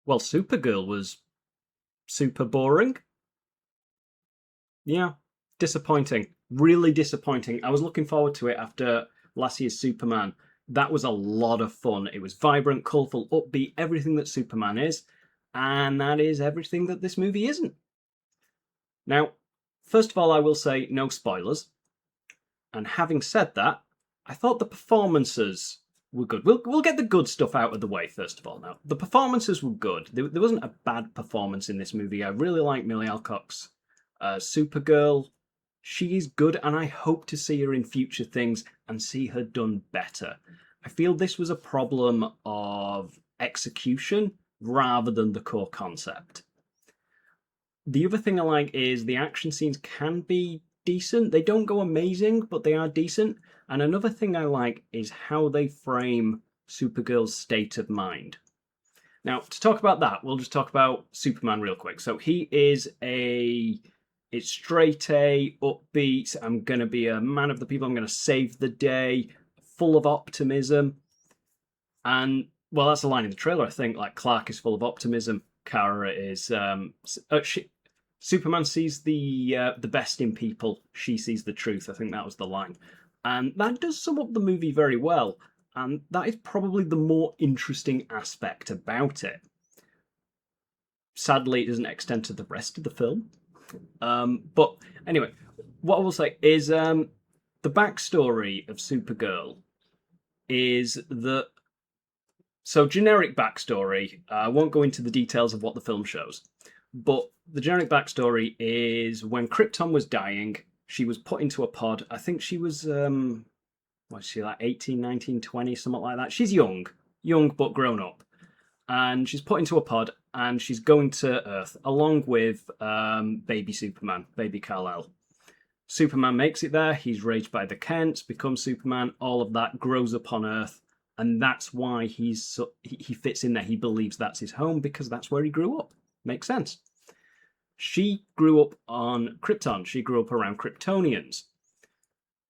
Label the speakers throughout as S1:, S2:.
S1: Well, Supergirl was super boring. Yeah, disappointing. Really disappointing. I was looking forward to it after last year's Superman. That was a lot of fun. It was vibrant, colourful, upbeat, everything that Superman is. And that is everything that this movie isn't. Now, first of all, I will say no spoilers. And having said that, I thought the performances were good. We'll get the good stuff out of the way first of all. Now, the performances were good. There wasn't a bad performance in this movie. I really like Millie Alcock's Supergirl. She is good, and I hope to see her in future things and see her done better. I feel this was a problem of execution rather than the core concept. The other thing I like is the action scenes can be decent. They don't go amazing, but they are decent. And another thing I like is how they frame Supergirl's state of mind. Now, to talk about that, we'll just talk about Superman real quick. So he is it's straight A, upbeat. I'm going to be a man of the people. I'm going to save the day, full of optimism. And, well, that's a line in the trailer, I think. Like, Clark is full of optimism. Kara is. Superman sees the best in people. She sees the truth. I think that was the line, and that does sum up the movie very well. And that is probably the more interesting aspect about it. Sadly, it doesn't extend to the rest of the film. But anyway, what I will say is the backstory of Supergirl is that. So, generic backstory. I won't go into the details of what the film shows, but the generic backstory is when Krypton was dying, she was put into a pod. I think she was, what's she, like 18, 19, 20, something like that. She's young but grown up. And she's put into a pod and she's going to Earth along with baby Superman, baby Kal-El. Superman makes it there. He's raised by the Kents, becomes Superman. All of that grows up on Earth, and that's why he fits in there. He believes that's his home because that's where he grew up. Makes sense. She grew up on Krypton. She grew up around Kryptonians,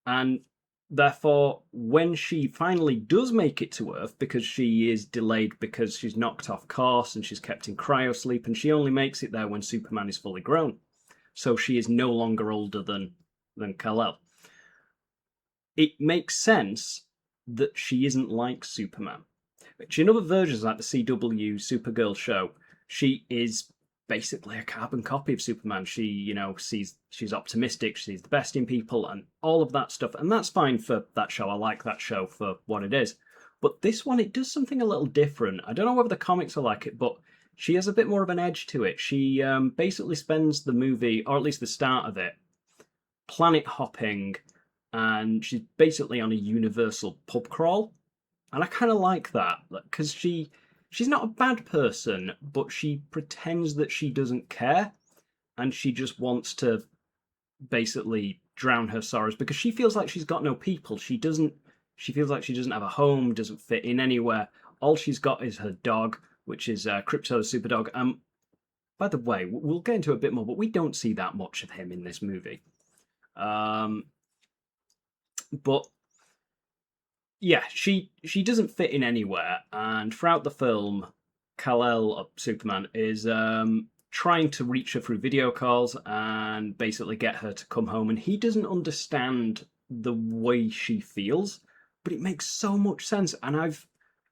S1: and therefore, when she finally does make it to Earth, because she is delayed because she's knocked off course and she's kept in cryosleep, and she only makes it there when Superman is fully grown. So she is no longer older than Kal-El. It makes sense that she isn't like Superman. Which in other versions, like the CW Supergirl show, she is basically a carbon copy of Superman. She, she's optimistic, she sees the best in people, and all of that stuff. And that's fine for that show. I like that show for what it is. But this one, it does something a little different. I don't know whether the comics are like it, but she has a bit more of an edge to it. She basically spends the movie, or at least the start of it, planet hopping, and she's basically on a universal pub crawl. And I kind of like that because she's not a bad person, but she pretends that she doesn't care, and she just wants to basically drown her sorrows because she feels like she's got no people. She doesn't. She feels like she doesn't have a home, doesn't fit in anywhere. All she's got is her dog, which is Crypto's super dog. By the way, we'll get into a bit more, but we don't see that much of him in this movie. But yeah, she doesn't fit in anywhere, and throughout the film, Kal-El, Superman, is trying to reach her through video calls and basically get her to come home, and he doesn't understand the way she feels, but it makes so much sense, and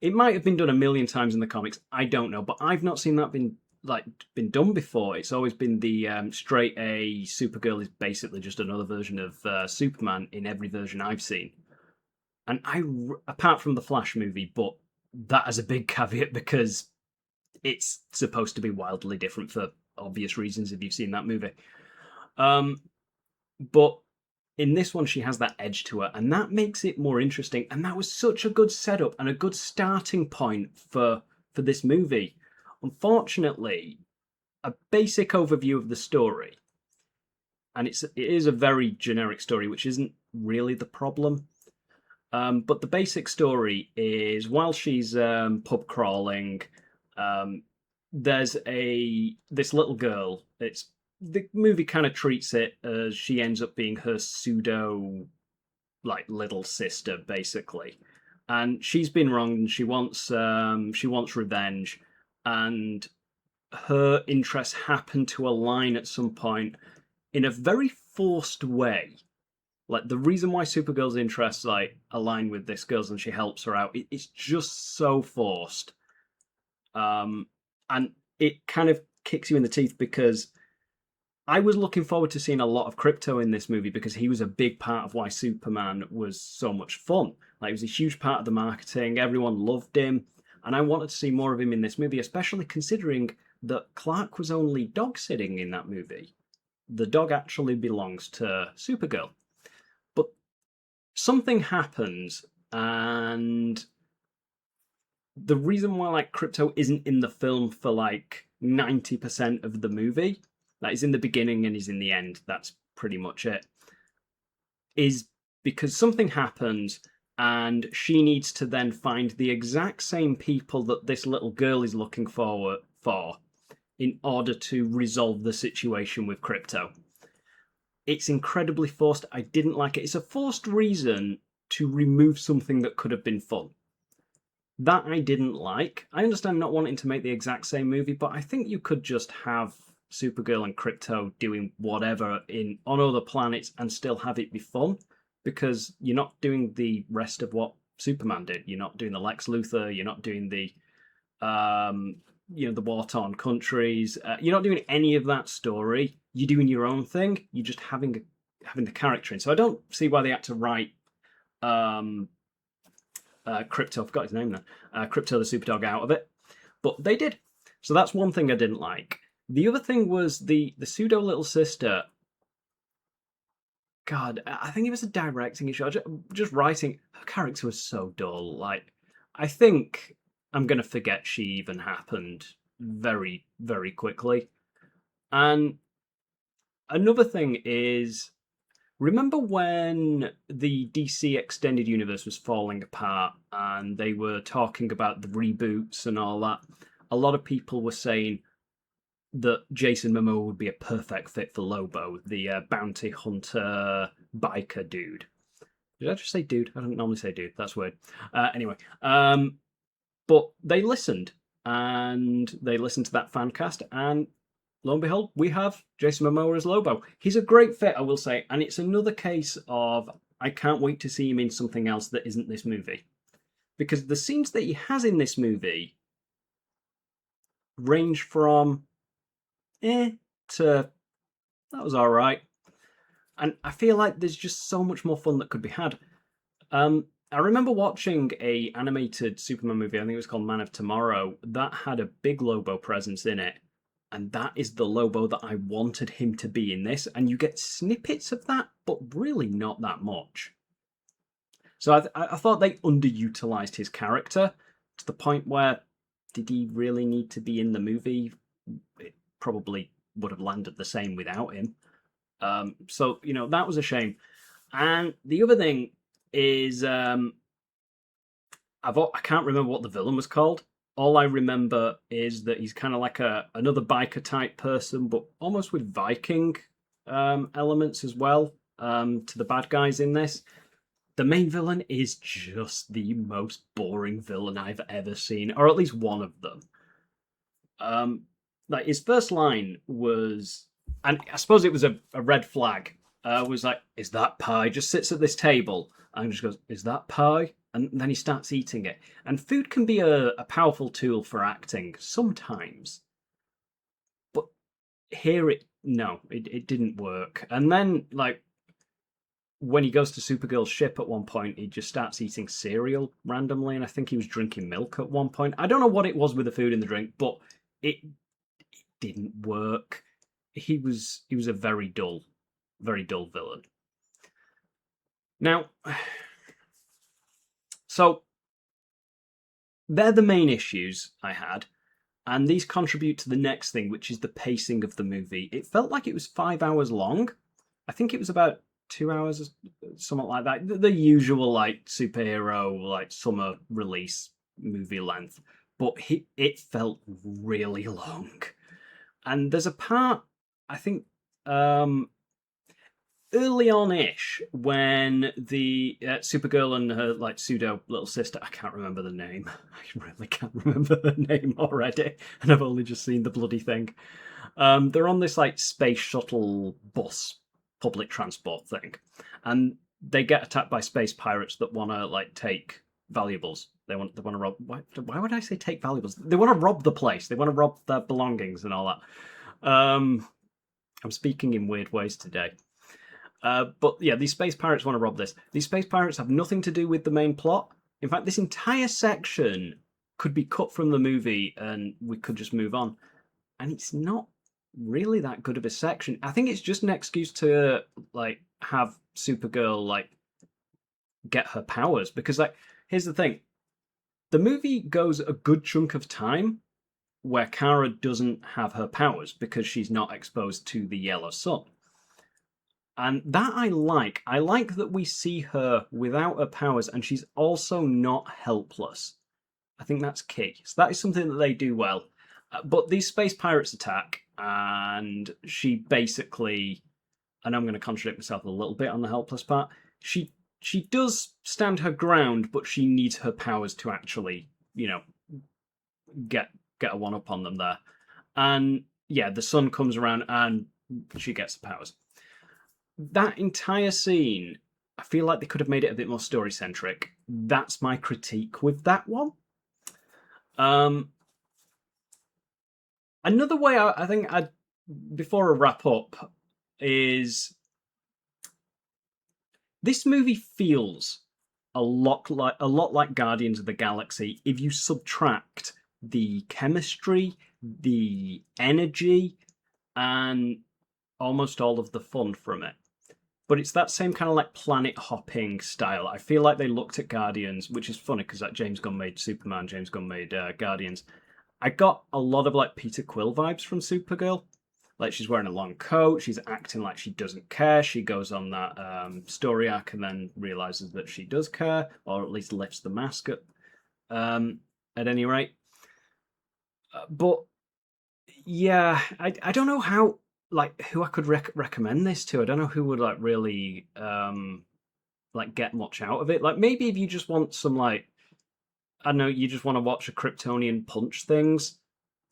S1: it might have been done a million times in the comics, I don't know, but I've not seen that been done before. It's always been the straight A Supergirl is basically just another version of Superman in every version I've seen. And apart from the Flash movie, but that has a big caveat because it's supposed to be wildly different for obvious reasons if you've seen that movie. But in this one, she has that edge to her, and that makes it more interesting. And that was such a good setup and a good starting point for this movie. Unfortunately, a basic overview of the story, and it is a very generic story, which isn't really the problem. But the basic story is while she's pub crawling, there's this little girl. The movie kind of treats it as she ends up being her pseudo little sister, basically, and she's been wronged and she wants revenge. and her interests happen to align at some point in a very forced way. Like the reason why Supergirl's interests like align with this girl's and she helps her out, it's just so forced, and it kind of kicks you in the teeth because I was looking forward to seeing a lot of Crypto in this movie because he was a big part of why Superman was so much fun. Like, he was a huge part of the marketing. Everyone loved him. And I wanted to see more of him in this movie, especially considering that Clark was only dog sitting in that movie. The dog actually belongs to Supergirl. But something happens, and the reason why like Crypto isn't in the film for like 90% of the movie, that is in the beginning and is in the end, that's pretty much it, is because something happens and she needs to then find the exact same people that this little girl is looking for in order to resolve the situation with Crypto. It's incredibly forced. I didn't like it. It's a forced reason to remove something that could have been fun. That I didn't like. I understand not wanting to make the exact same movie, but I think you could just have Supergirl and Crypto doing whatever on other planets and still have it be fun, because you're not doing the rest of what Superman did. You're not doing the Lex Luthor. You're not doing the the war-torn countries. You're not doing any of that story. You're doing your own thing. You're just having the character in. So I don't see why they had to write Crypto. I forgot his name then. Crypto the Superdog out of it, but they did. So that's one thing I didn't like. The other thing was the pseudo little sister. God, I think it was a directing issue. Just writing, her character was so dull. Like, I think I'm going to forget she even happened very, very quickly. And another thing is, remember when the DC Extended Universe was falling apart and they were talking about the reboots and all that? A lot of people were saying that Jason Momoa would be a perfect fit for Lobo, the bounty hunter biker dude. Did I just say dude? I don't normally say dude. That's weird. Anyway, but they listened, and they listened to that fan cast, and lo and behold, we have Jason Momoa as Lobo. He's a great fit, I will say, and it's another case of I can't wait to see him in something else that isn't this movie. Because the scenes that he has in this movie range from to that was all right. And I feel like there's just so much more fun that could be had. I remember watching a animated Superman movie, I think it was called Man of Tomorrow, that had a big Lobo presence in it. And that is the Lobo that I wanted him to be in this. And you get snippets of that, but really not that much. So I thought they underutilized his character to the point where, did he really need to be in the movie? It probably would have landed the same without him. So, that was a shame. And the other thing is, I can't remember what the villain was called. All I remember is that he's kind of like another biker type person, but almost with Viking elements as well to the bad guys in this. The main villain is just the most boring villain I've ever seen, or at least one of them. Like, his first line was, and I suppose it was a red flag, was like, "Is that pie?" Just sits at this table and just goes, "Is that pie?" And then he starts eating it. And food can be a powerful tool for acting sometimes. But here it didn't work. And then, like, when he goes to Supergirl's ship at one point, he just starts eating cereal randomly, and I think he was drinking milk at one point. I don't know what it was with the food and the drink, but it didn't work. He was a very dull villain. Now, so they're the main issues I had, and these contribute to the next thing, which is the pacing of the movie. It felt like it was 5 hours long. I think it was about 2 hours, something like that. The usual like superhero like summer release movie length, but it felt really long. And there's a part, I think, early on-ish when the Supergirl and her like pseudo little sister, I can't remember the name. I really can't remember her name already, and I've only just seen the bloody thing. They're on this like space shuttle bus, public transport thing, and they get attacked by space pirates that want to like take valuables. They want to rob. Why would I say take valuables? They want to rob the place. They want to rob their belongings and all that. I'm speaking in weird ways today. But yeah, these space pirates want to rob this. These space pirates have nothing to do with the main plot. In fact, this entire section could be cut from the movie and we could just move on. And it's not really that good of a section. I think it's just an excuse to like have Supergirl like get her powers because like here's the thing. The movie goes a good chunk of time where Kara doesn't have her powers because she's not exposed to the yellow sun. And that I like. I like that we see her without her powers and she's also not helpless. I think that's key. So that is something that they do well. But these space pirates attack and she basically, and I'm going to contradict myself a little bit on the helpless part, she does stand her ground, but she needs her powers to actually, get a one up on them there. And yeah, the sun comes around and she gets the powers. That entire scene, I feel like they could have made it a bit more story centric. That's my critique with that one. Another way I think before I wrap up is this movie feels a lot like Guardians of the Galaxy if you subtract the chemistry, the energy, and almost all of the fun from it. But it's that same kind of like planet hopping style. I feel like they looked at Guardians, which is funny because like James Gunn made Superman, James Gunn made Guardians. I got a lot of like Peter Quill vibes from Supergirl. Like she's wearing a long coat, she's acting like she doesn't care. She goes on that story arc and then realizes that she does care, or at least lifts the mask at any rate. But yeah, I don't know how like who I could recommend this to. I don't know who would like really like get much out of it. Like maybe if you just want some like I don't know, you just want to watch a Kryptonian punch things,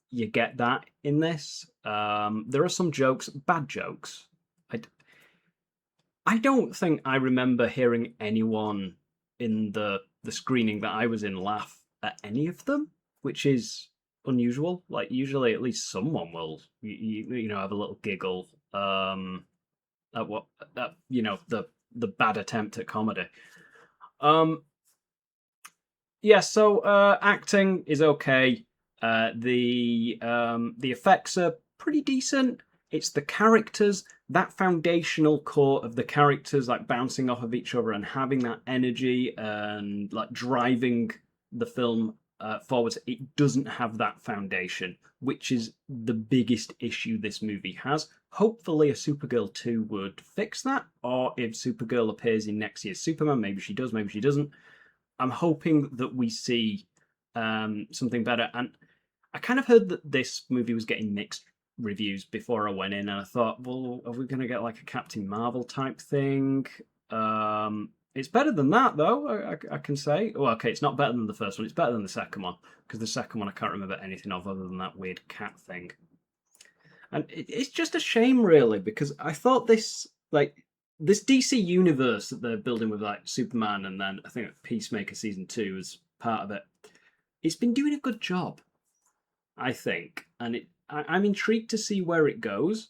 S1: you get that in this. There are some jokes, bad jokes. I don't think I remember hearing anyone in the screening that I was in laugh at any of them, which is unusual. Like usually, at least someone will have a little giggle at what the bad attempt at comedy. Yeah, so acting is okay. The effects are pretty decent. It's the characters, that foundational core of the characters like bouncing off of each other and having that energy and like driving the film forwards. It doesn't have that foundation, which is the biggest issue this movie has. Hopefully, a Supergirl 2 would fix that, or if Supergirl appears in next year's Superman, maybe she does, maybe she doesn't. I'm hoping that we see something better. And I kind of heard that this movie was getting mixed reviews before I went in, and I thought, well, are we going to get like a Captain Marvel type thing? It's better than that, though, I can say. Well, okay, it's not better than the first one. It's better than the second one, because the second one I can't remember anything of other than that weird cat thing. And it's just a shame, really, because I thought this DC universe that they're building with like Superman and then I think Peacemaker season 2 is part of it. It's been doing a good job, I think, and I'm intrigued to see where it goes.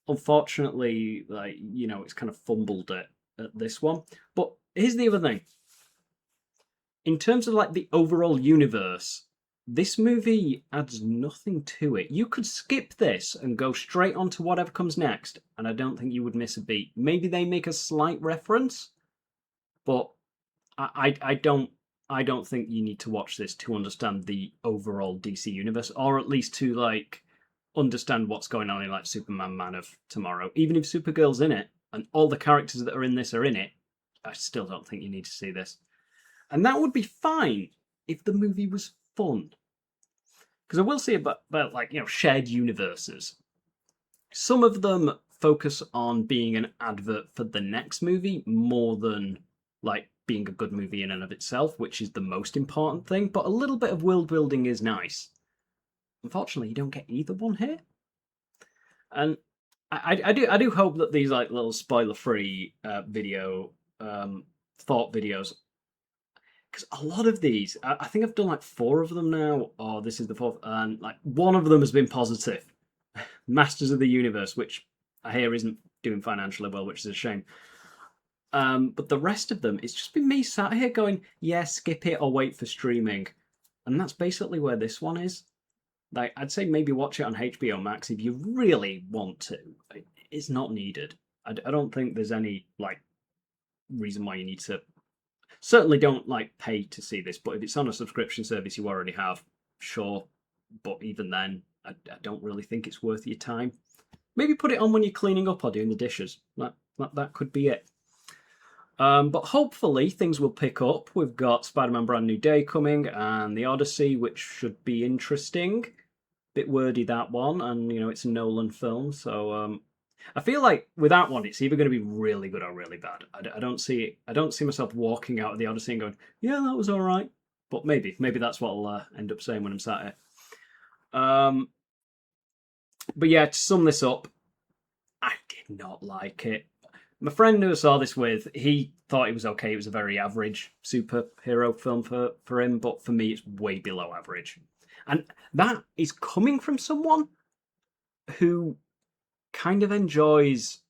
S1: Unfortunately, it's kind of fumbled it at this one. But here's the other thing: in terms of like the overall universe, this movie adds nothing to it. You could skip this and go straight on to whatever comes next, and I don't think you would miss a beat. Maybe they make a slight reference, but I don't think you need to watch this to understand the overall DC universe, or at least to like understand what's going on in like Superman, Man of Tomorrow. Even if Supergirl's in it and all the characters that are in this are in it, I still don't think you need to see this. And that would be fine if the movie was fun. Because I will say about like shared universes. Some of them focus on being an advert for the next movie more than like being a good movie in and of itself, which is the most important thing. But a little bit of world building is nice. Unfortunately, you don't get either one here, and I do hope that these like little spoiler free video thought videos, because a lot of these I think I've done like 4 of them now, or this is the 4th, and like one of them has been positive. Masters of the Universe, which I hear isn't doing financially well, which is a shame. But the rest of them, it's just been me sat here going, yeah, skip it or wait for streaming. And that's basically where this one is. Like, I'd say maybe watch it on HBO Max if you really want to. It's not needed. I don't think there's any, like, reason why you need to. Certainly don't, like, pay to see this, but if it's on a subscription service you already have, sure. But even then, I don't really think it's worth your time. Maybe put it on when you're cleaning up or doing the dishes. That could be it. But hopefully things will pick up. We've got Spider-Man Brand New Day coming and The Odyssey, which should be interesting. Bit wordy, that one, and you know it's a Nolan film, so I feel like with that one it's either going to be really good or really bad. I don't see myself walking out of The Odyssey and going, yeah, that was all right. But maybe that's what I'll end up saying when I'm sat here. But yeah, to sum this up, I did not like it. My friend who I saw this with, he thought it was okay. It was a very average superhero film for him, but for me, it's way below average. And that is coming from someone who kind of enjoys,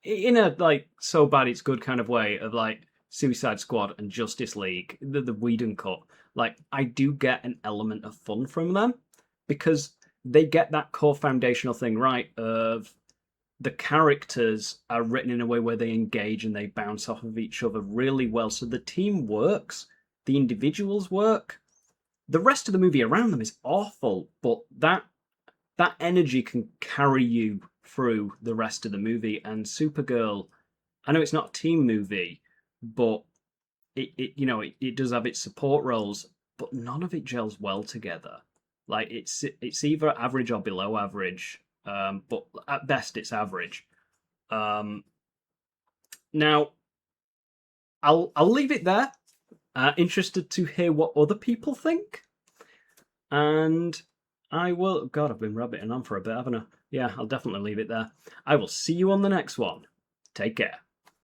S1: in a like so bad it's good kind of way, of like Suicide Squad and Justice League, the Whedon cut. Like, I do get an element of fun from them because they get that core foundational thing right of the characters are written in a way where they engage and they bounce off of each other really well. So the team works, the individuals work. The rest of the movie around them is awful, but that energy can carry you through the rest of the movie. And Supergirl, I know it's not a team movie, but it does have its support roles, but none of it gels well together. Like it's either average or below average. But at best it's average. Now, I'll leave it there. Interested to hear what other people think, and I will. God, I've been rabbiting on for a bit, haven't I? Yeah, I'll definitely leave it there. I will see you on the next one. Take care.